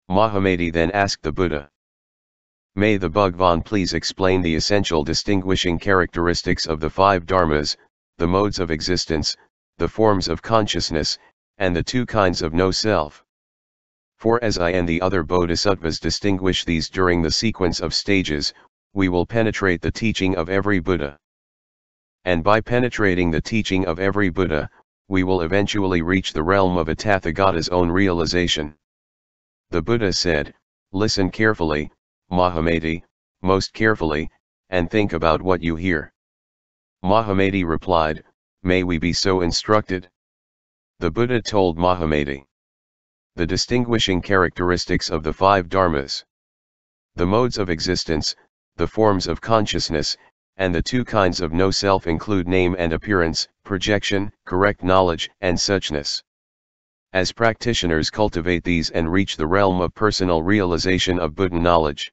Mahamati then asked the Buddha, "May the Bhagavan please explain the essential distinguishing characteristics of the five dharmas, the modes of existence, the forms of consciousness, and the two kinds of no-self. For as I and the other bodhisattvas distinguish these during the sequence of stages, we will penetrate the teaching of every Buddha. And by penetrating the teaching of every Buddha, we will eventually reach the realm of a Tathagata's own realization." The Buddha said, "Listen carefully, Mahamati, most carefully, and think about what you hear." Mahamati replied, "May we be so instructed." The Buddha told Mahamati the distinguishing characteristics of the five dharmas, the modes of existence, the forms of consciousness, and the two kinds of no-self include name and appearance, projection, correct knowledge, and suchness. As practitioners cultivate these and reach the realm of personal realization of Buddha knowledge,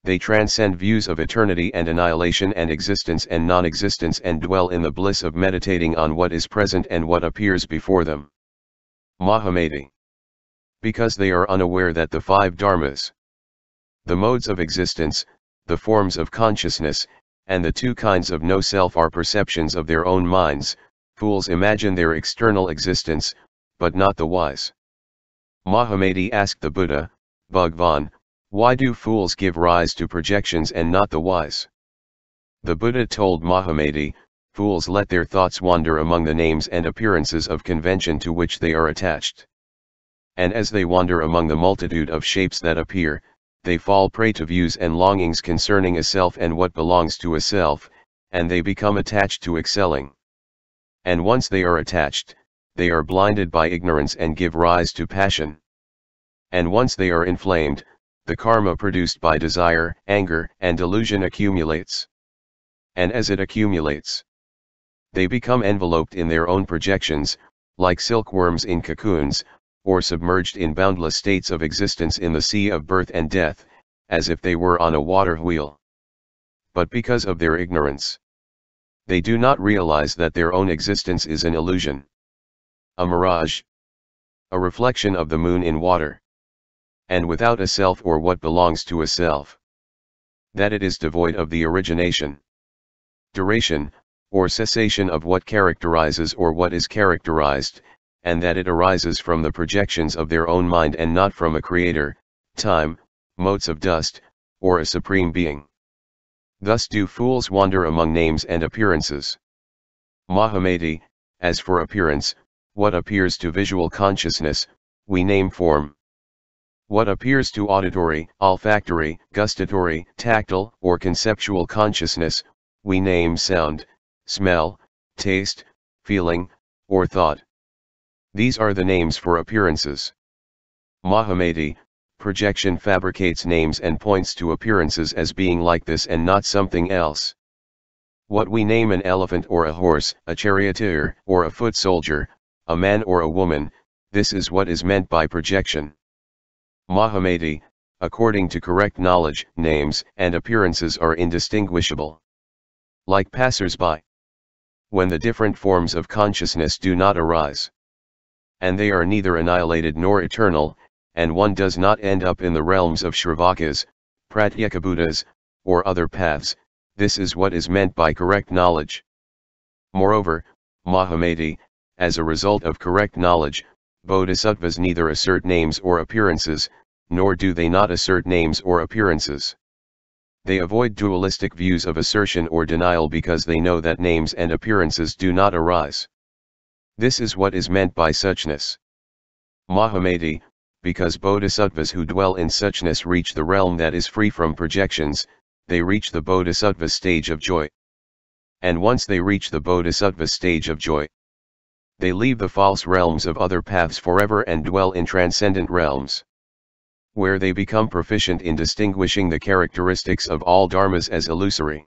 they transcend views of eternity and annihilation and existence and non-existence and dwell in the bliss of meditating on what is present and what appears before them. Mahamati. Because they are unaware that the five dharmas, the modes of existence, the forms of consciousness, and the two kinds of no-self are perceptions of their own minds, fools imagine their external existence, but not the wise. Mahamati asked the Buddha, "Bhagavan, why do fools give rise to projections and not the wise?" The Buddha told Mahamati, "Fools let their thoughts wander among the names and appearances of convention to which they are attached. And as they wander among the multitude of shapes that appear, they fall prey to views and longings concerning a self and what belongs to a self, and they become attached to excelling. And once they are attached, they are blinded by ignorance and give rise to passion. And once they are inflamed, the karma produced by desire, anger, and delusion accumulates. And as it accumulates, they become enveloped in their own projections, like silkworms in cocoons, or submerged in boundless states of existence in the sea of birth and death, as if they were on a waterwheel. But because of their ignorance, they do not realize that their own existence is an illusion, a mirage, a reflection of the moon in water, and without a self or what belongs to a self, that it is devoid of the origination, duration, or cessation of what characterizes or what is characterized, and that it arises from the projections of their own mind and not from a creator, time, motes of dust, or a supreme being. Thus do fools wander among names and appearances." Mahamati, as for appearance, what appears to visual consciousness, we name form. What appears to auditory, olfactory, gustatory, tactile, or conceptual consciousness, we name sound, smell, taste, feeling, or thought. These are the names for appearances. Mahamati, projection fabricates names and points to appearances as being like this and not something else. What we name an elephant or a horse, a charioteer or a foot soldier, a man or a woman, this is what is meant by projection. Mahamati, according to correct knowledge, names and appearances are indistinguishable. Like passers-by, when the different forms of consciousness do not arise, and they are neither annihilated nor eternal, and one does not end up in the realms of Shravakas, Pratyekabuddhas, or other paths, this is what is meant by correct knowledge. Moreover, Mahamati, as a result of correct knowledge, bodhisattvas neither assert names or appearances, nor do they not assert names or appearances. They avoid dualistic views of assertion or denial because they know that names and appearances do not arise. This is what is meant by suchness. Mahamati, because bodhisattvas who dwell in suchness reach the realm that is free from projections, they reach the bodhisattva stage of joy. And once they reach the bodhisattva stage of joy, they leave the false realms of other paths forever and dwell in transcendent realms, where they become proficient in distinguishing the characteristics of all dharmas as illusory,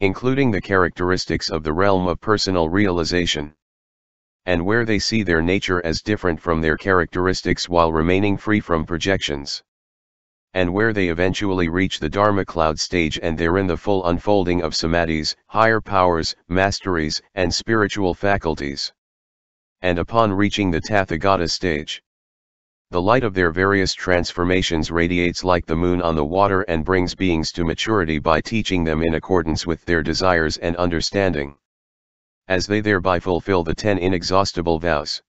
including the characteristics of the realm of personal realization, and where they see their nature as different from their characteristics while remaining free from projections, and where they eventually reach the Dharma cloud stage and therein the full unfolding of samadhis, higher powers, masteries, and spiritual faculties. And upon reaching the Tathagata stage, The light of their various transformations radiates like the moon on the water and brings beings to maturity by teaching them in accordance with their desires and understanding, as they thereby fulfill the 10 inexhaustible vows.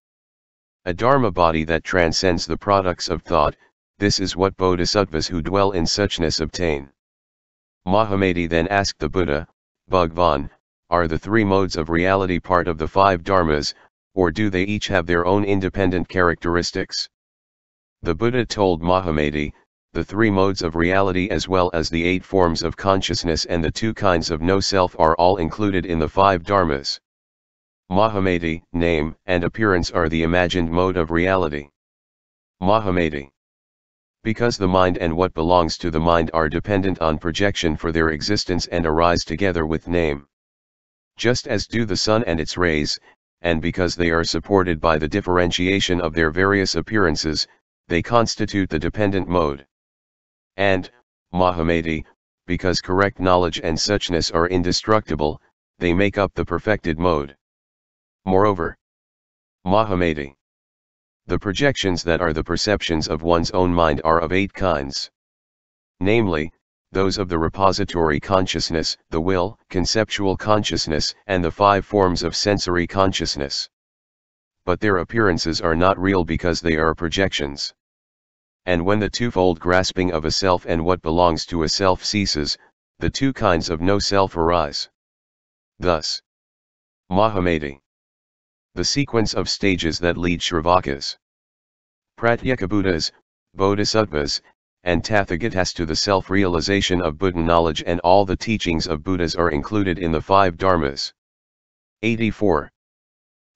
A dharma body that transcends the products of thought, this is what bodhisattvas who dwell in suchness obtain. Mahamati then asked the Buddha, Bhagavan, are the 3 modes of reality part of the 5 dharmas, or do they each have their own independent characteristics? The Buddha told Mahamati, the 3 modes of reality as well as the 8 forms of consciousness and the 2 kinds of no-self are all included in the 5 dharmas. Mahamati, name and appearance are the imagined mode of reality. Mahamati. Because the mind and what belongs to the mind are dependent on projection for their existence and arise together with name. Just as do the sun and its rays, and because they are supported by the differentiation of their various appearances, they constitute the dependent mode. And, Mahamati, because correct knowledge and suchness are indestructible, they make up the perfected mode. Moreover, Mahamati, the projections that are the perceptions of one's own mind are of 8 kinds. Namely, those of the repository consciousness, the will, conceptual consciousness, and the 5 forms of sensory consciousness. But their appearances are not real because they are projections. And when the twofold grasping of a self and what belongs to a self ceases, the 2 kinds of no-self arise. Thus, Mahamati, the sequence of stages that lead Shravakas, Pratyekabuddhas, Bodhisattvas, and Tathagatas to the self-realization of Buddha knowledge and all the teachings of Buddhas are included in the 5 dharmas. 84.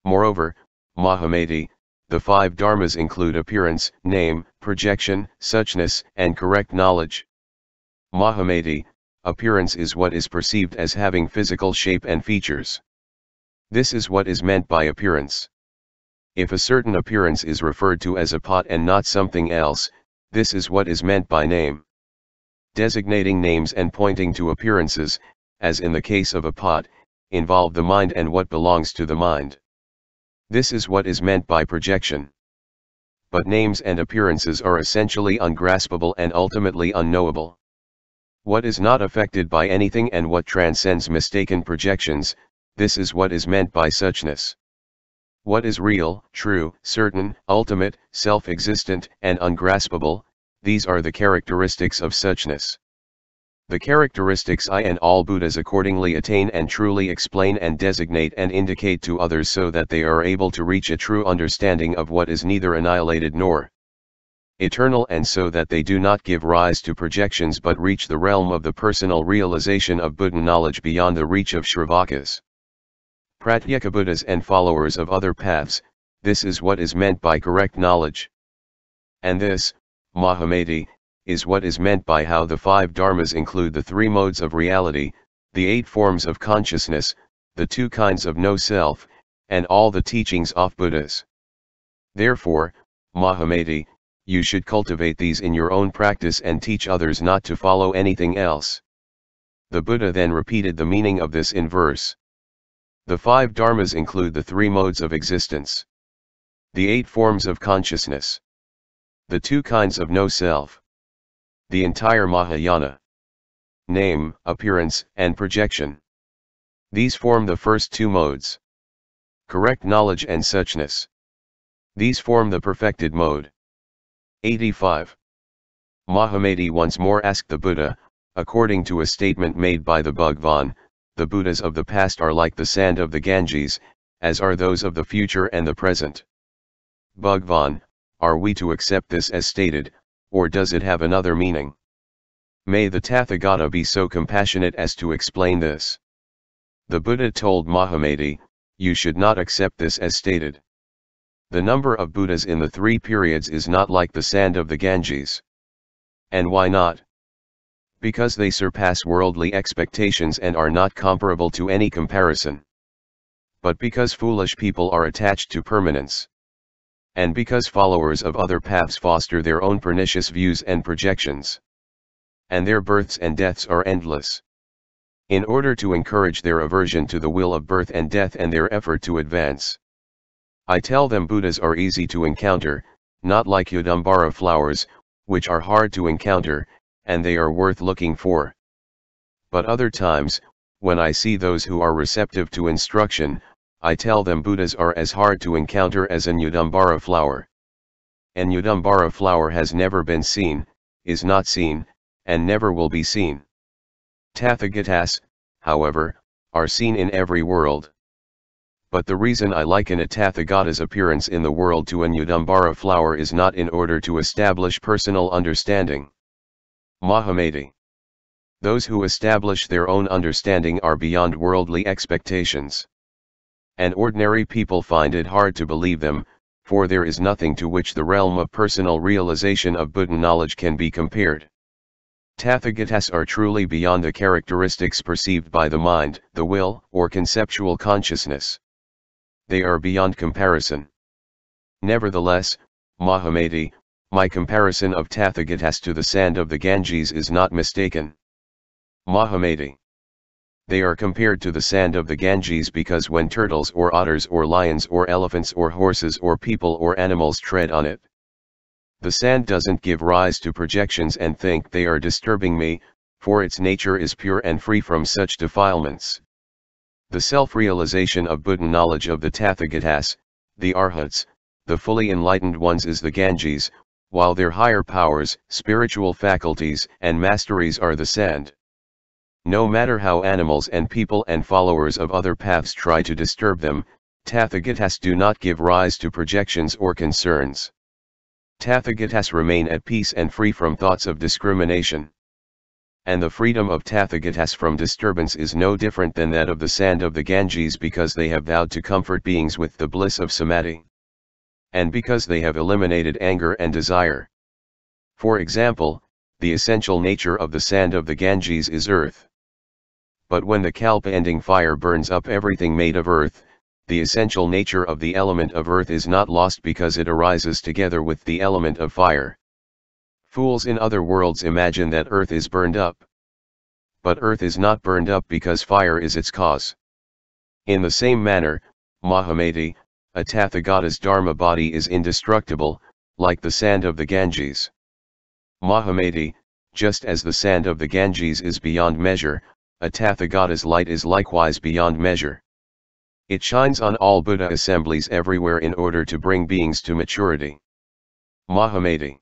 Moreover, Mahamati, the 5 dharmas include appearance, name, projection, suchness, and correct knowledge. Mahamati, appearance is what is perceived as having physical shape and features. This is what is meant by appearance. If a certain appearance is referred to as a pot and not something else, this is what is meant by name. Designating names and pointing to appearances, as in the case of a pot, involve the mind and what belongs to the mind. This is what is meant by projection. But names and appearances are essentially ungraspable and ultimately unknowable. What is not affected by anything and what transcends mistaken projections, this is what is meant by suchness. What is real, true, certain, ultimate, self-existent, and ungraspable, these are the characteristics of suchness. The characteristics I and all Buddhas accordingly attain and truly explain and designate and indicate to others so that they are able to reach a true understanding of what is neither annihilated nor eternal and so that they do not give rise to projections but reach the realm of the personal realization of Buddha knowledge beyond the reach of Shravakas, Pratyekabuddhas and followers of other paths. This is what is meant by correct knowledge. And this, Mahamati, is what is meant by how the 5 dharmas include the 3 modes of reality, the 8 forms of consciousness, the 2 kinds of no-self, and all the teachings of Buddhas. Therefore, Mahamati, you should cultivate these in your own practice and teach others not to follow anything else. The Buddha then repeated the meaning of this in verse. The 5 dharmas include the 3 modes of existence, the 8 forms of consciousness, the 2 kinds of no-self, the entire Mahayana, name, appearance, and projection. These form the first 2 modes. Correct knowledge and suchness. These form the perfected mode. 85. Mahamati once more asked the Buddha, according to a statement made by the Bhagavan, the Buddhas of the past are like the sand of the Ganges, as are those of the future and the present. Bhagavan, are we to accept this as stated, or does it have another meaning? May the Tathagata be so compassionate as to explain this. The Buddha told Mahamati, you should not accept this as stated. The number of Buddhas in the 3 periods is not like the sand of the Ganges. And why not? Because they surpass worldly expectations and are not comparable to any comparison. But because foolish people are attached to permanence. And because followers of other paths foster their own pernicious views and projections. And their births and deaths are endless. In order to encourage their aversion to the will of birth and death and their effort to advance. I tell them Buddhas are easy to encounter, not like Yudambara flowers, which are hard to encounter, and they are worth looking for. But other times, when I see those who are receptive to instruction, I tell them Buddhas are as hard to encounter as an Yudambara flower. An Yudambara flower has never been seen, is not seen, and never will be seen. Tathagatas, however, are seen in every world. But the reason I liken a Tathagata's appearance in the world to an Yudambara flower is not in order to establish personal understanding. Mahamati. Those who establish their own understanding are beyond worldly expectations. And ordinary people find it hard to believe them, for there is nothing to which the realm of personal realization of Buddha knowledge can be compared. Tathagatas are truly beyond the characteristics perceived by the mind, the will, or conceptual consciousness. They are beyond comparison. Nevertheless, Mahamati, my comparison of Tathagatas to the sand of the Ganges is not mistaken. Mahamati. They are compared to the sand of the Ganges because when turtles or otters or lions or elephants or horses or people or animals tread on it, the sand doesn't give rise to projections and think they are disturbing me, for its nature is pure and free from such defilements. The self-realization of Buddha knowledge of the Tathagatas, the Arhats, the fully enlightened ones is the Ganges, while their higher powers, spiritual faculties and masteries are the sand. No matter how animals and people and followers of other paths try to disturb them, Tathagatas do not give rise to projections or concerns. Tathagatas remain at peace and free from thoughts of discrimination. And the freedom of Tathagatas from disturbance is no different than that of the sand of the Ganges because they have vowed to comfort beings with the bliss of samadhi. And because they have eliminated anger and desire. For example, the essential nature of the sand of the Ganges is earth. But when the kalpa-ending fire burns up everything made of earth, the essential nature of the element of earth is not lost because it arises together with the element of fire. Fools in other worlds imagine that earth is burned up. But earth is not burned up because fire is its cause. In the same manner, Mahamati, a Tathagata's dharma body is indestructible, like the sand of the Ganges. Mahamati, just as the sand of the Ganges is beyond measure, a Tathagata's light is likewise beyond measure. It shines on all Buddha assemblies everywhere in order to bring beings to maturity. Mahamati.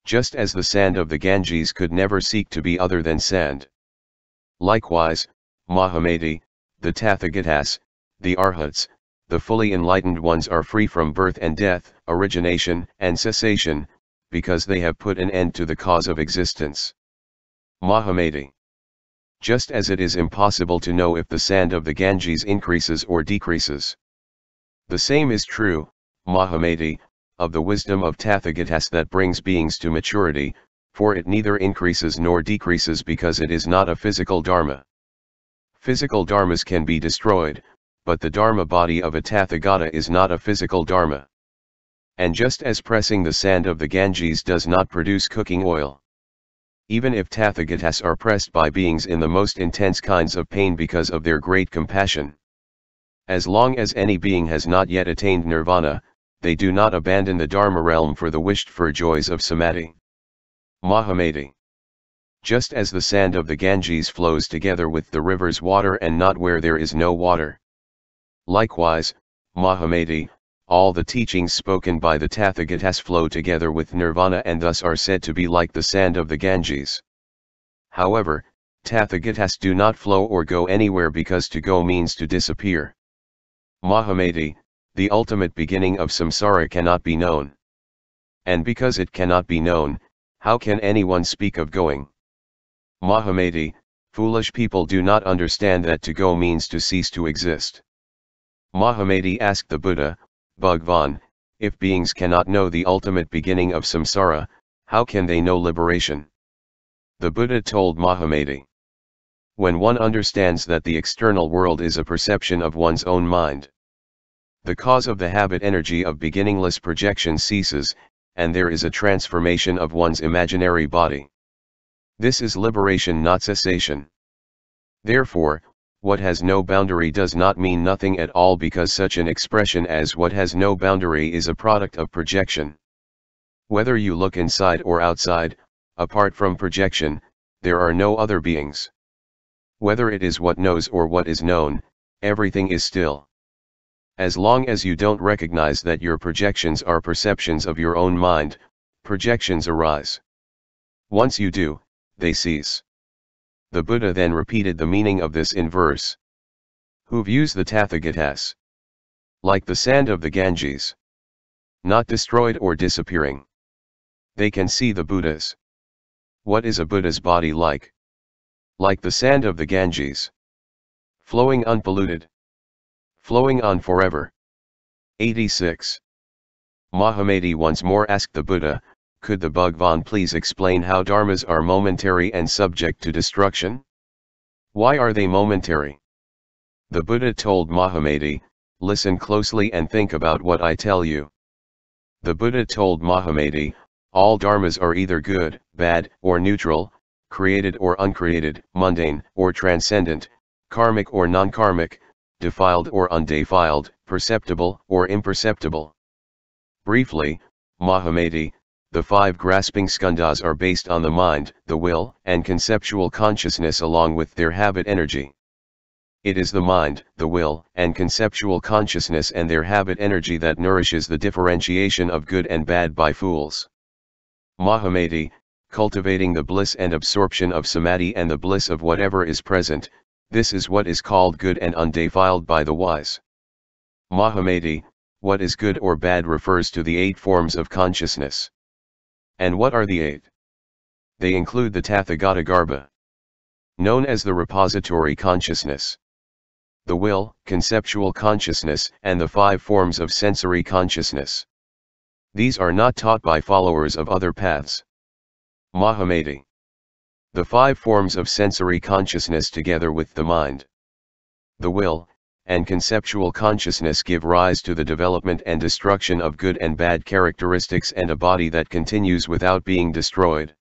Just as the sand of the Ganges could never seek to be other than sand. Likewise, Mahamati, the Tathagatas, the Arhats, the fully enlightened ones are free from birth and death, origination and cessation, because they have put an end to the cause of existence. Mahamati. Just as it is impossible to know if the sand of the Ganges increases or decreases. The same is true, Mahamati, of the wisdom of Tathagatas that brings beings to maturity, for it neither increases nor decreases because it is not a physical dharma. Physical dharmas can be destroyed, but the dharma body of a Tathagata is not a physical dharma. And just as pressing the sand of the Ganges does not produce cooking oil. Even if Tathagatas are pressed by beings in the most intense kinds of pain because of their great compassion. As long as any being has not yet attained nirvana, they do not abandon the dharma realm for the wished-for joys of samadhi. Mahamati. Just as the sand of the Ganges flows together with the river's water and not where there is no water. Likewise, Mahamati, all the teachings spoken by the Tathagatas flow together with nirvana and thus are said to be like the sand of the Ganges. However, Tathagatas do not flow or go anywhere because to go means to disappear. Mahamati, the ultimate beginning of samsara cannot be known. And because it cannot be known, how can anyone speak of going? Mahamati, foolish people do not understand that to go means to cease to exist. Mahamati asked the Buddha, Bhagavan, if beings cannot know the ultimate beginning of samsara, how can they know liberation? The Buddha told Mahamati. When one understands that the external world is a perception of one's own mind, the cause of the habit energy of beginningless projection ceases, and there is a transformation of one's imaginary body. This is liberation, not cessation. Therefore, what has no boundary does not mean nothing at all because such an expression as what has no boundary is a product of projection. Whether you look inside or outside, apart from projection, there are no other beings. Whether it is what knows or what is known, everything is still. As long as you don't recognize that your projections are perceptions of your own mind, projections arise. Once you do, they cease. The Buddha then repeated the meaning of this in verse. Who views the Tathagatas like the sand of the Ganges, not destroyed or disappearing. They can see the Buddhas. What is a Buddha's body like? Like the sand of the Ganges, flowing unpolluted, flowing on forever. 86. Mahamati once more asked the Buddha, could the Bhagavan please explain how dharmas are momentary and subject to destruction? Why are they momentary? The Buddha told Mahamati, listen closely and think about what I tell you. The Buddha told Mahamati, all dharmas are either good, bad, or neutral, created or uncreated, mundane or transcendent, karmic or non-karmic, defiled or undefiled, perceptible or imperceptible. Briefly, Mahamati, the 5 grasping skandhas are based on the mind, the will, and conceptual consciousness along with their habit energy. It is the mind, the will, and conceptual consciousness and their habit energy that nourishes the differentiation of good and bad by fools. Mahamati, cultivating the bliss and absorption of samadhi and the bliss of whatever is present, this is what is called good and undefiled by the wise. Mahamati, what is good or bad refers to the 8 forms of consciousness. And what are the 8? They include the Tathagata Garbha, known as the repository consciousness, the will, conceptual consciousness, and the 5 forms of sensory consciousness. These are not taught by followers of other paths. Mahamati. The 5 forms of sensory consciousness together with the mind, the will, and conceptual consciousness give rise to the development and destruction of good and bad characteristics and a body that continues without being destroyed.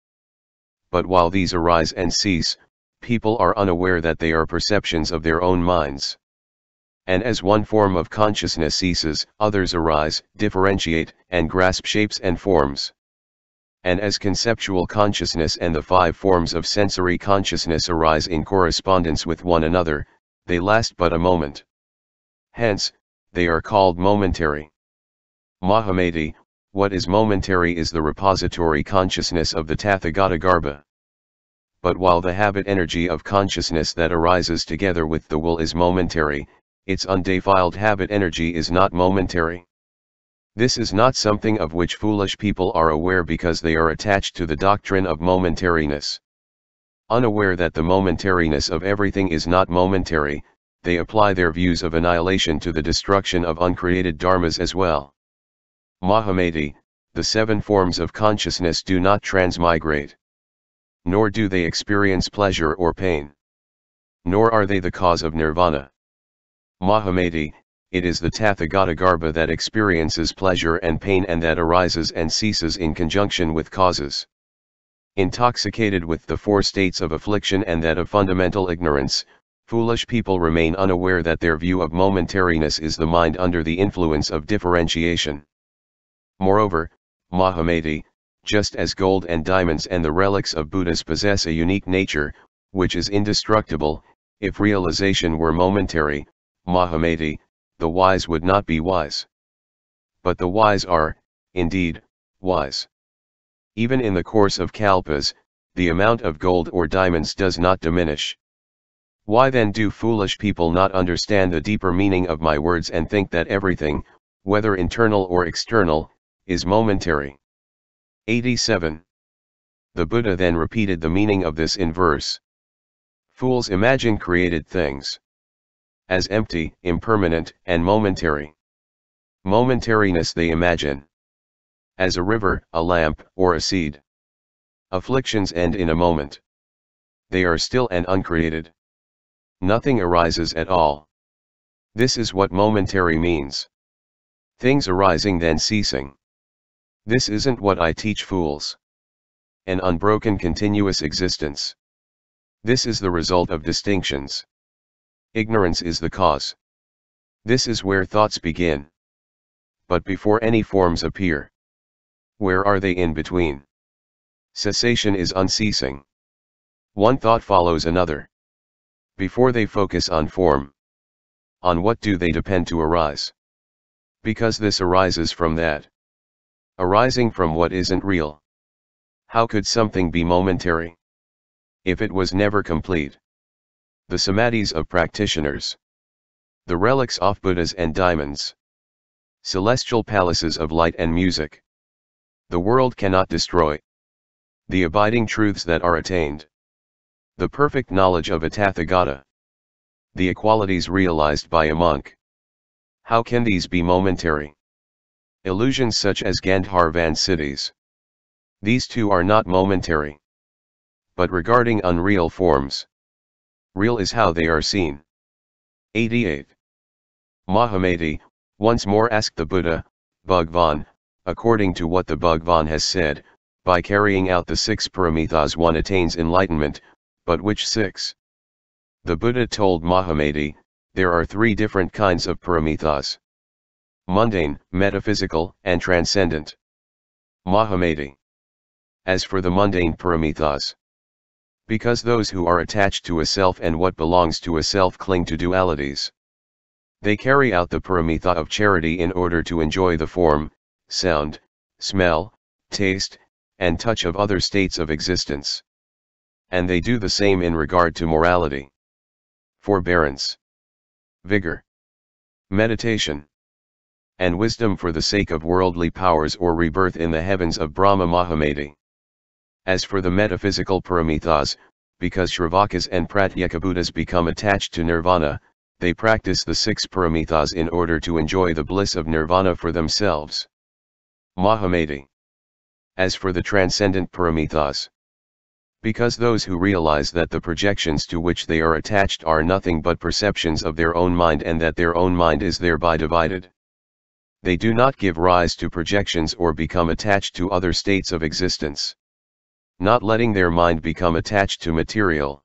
But while these arise and cease, people are unaware that they are perceptions of their own minds. And as one form of consciousness ceases, others arise, differentiate, and grasp shapes and forms. And as conceptual consciousness and the 5 forms of sensory consciousness arise in correspondence with one another, they last but a moment. Hence, they are called momentary. Mahamati, what is momentary is the repository consciousness of the Tathagata Garbha. But while the habit energy of consciousness that arises together with the will is momentary, its undefiled habit energy is not momentary. This is not something of which foolish people are aware because they are attached to the doctrine of momentariness. Unaware that the momentariness of everything is not momentary, they apply their views of annihilation to the destruction of uncreated dharmas as well. Mahamati, the 7 forms of consciousness do not transmigrate. Nor do they experience pleasure or pain. Nor are they the cause of nirvana. Mahamati, it is the Tathagata Garbha that experiences pleasure and pain and that arises and ceases in conjunction with causes. Intoxicated with the 4 states of affliction and that of fundamental ignorance, foolish people remain unaware that their view of momentariness is the mind under the influence of differentiation. Moreover, Mahamati, just as gold and diamonds and the relics of Buddhas possess a unique nature, which is indestructible, if realization were momentary, Mahamati, the wise would not be wise. But the wise are, indeed, wise. Even in the course of kalpas, the amount of gold or diamonds does not diminish. Why then do foolish people not understand the deeper meaning of my words and think that everything, whether internal or external, is momentary? 87. The Buddha then repeated the meaning of this in verse. Fools imagine created things as empty, impermanent, and momentary. Momentariness they imagine as a river, a lamp, or a seed. Afflictions end in a moment. They are still and uncreated. Nothing arises at all. This is what momentary means. Things arising then ceasing. This isn't what I teach fools. An unbroken continuous existence. This is the result of distinctions. Ignorance is the cause. This is where thoughts begin. But before any forms appear, Where are they in between? Cessation is unceasing. One thought follows another. Before they focus on form, on what do they depend to arise? Because this arises from that. Arising from what isn't real. How could something be momentary if it was never complete? The samadhis of practitioners. The relics of Buddhas and diamonds. Celestial palaces of light and music. The world cannot destroy. The abiding truths that are attained. The perfect knowledge of a Tathagata. The equalities realized by a monk. How can these be momentary? Illusions such as Gandharvan cities. These too are not momentary. But regarding unreal forms, real is how they are seen. 88. Mahamati once more asked the Buddha, Bhagavan, according to what the Bhagavan has said, by carrying out the 6 paramithas one attains enlightenment, but which 6? The Buddha told Mahamati, there are 3 different kinds of paramithas. Mundane, metaphysical, and transcendent. Mahamati. As for the mundane paramithas, because those who are attached to a self and what belongs to a self cling to dualities. They carry out the paramitha of charity in order to enjoy the form, sound, smell, taste, and touch of other states of existence. And they do the same in regard to morality, forbearance, vigor, meditation, and wisdom for the sake of worldly powers or rebirth in the heavens of Brahma Mahamati. As for the metaphysical paramithas, because Shravakas and Pratyekabuddhas become attached to nirvana, they practice the 6 paramithas in order to enjoy the bliss of nirvana for themselves. Mahamati. As for the transcendent paramithas, because those who realize that the projections to which they are attached are nothing but perceptions of their own mind and that their own mind is thereby divided, they do not give rise to projections or become attached to other states of existence. Not letting their mind become attached to material,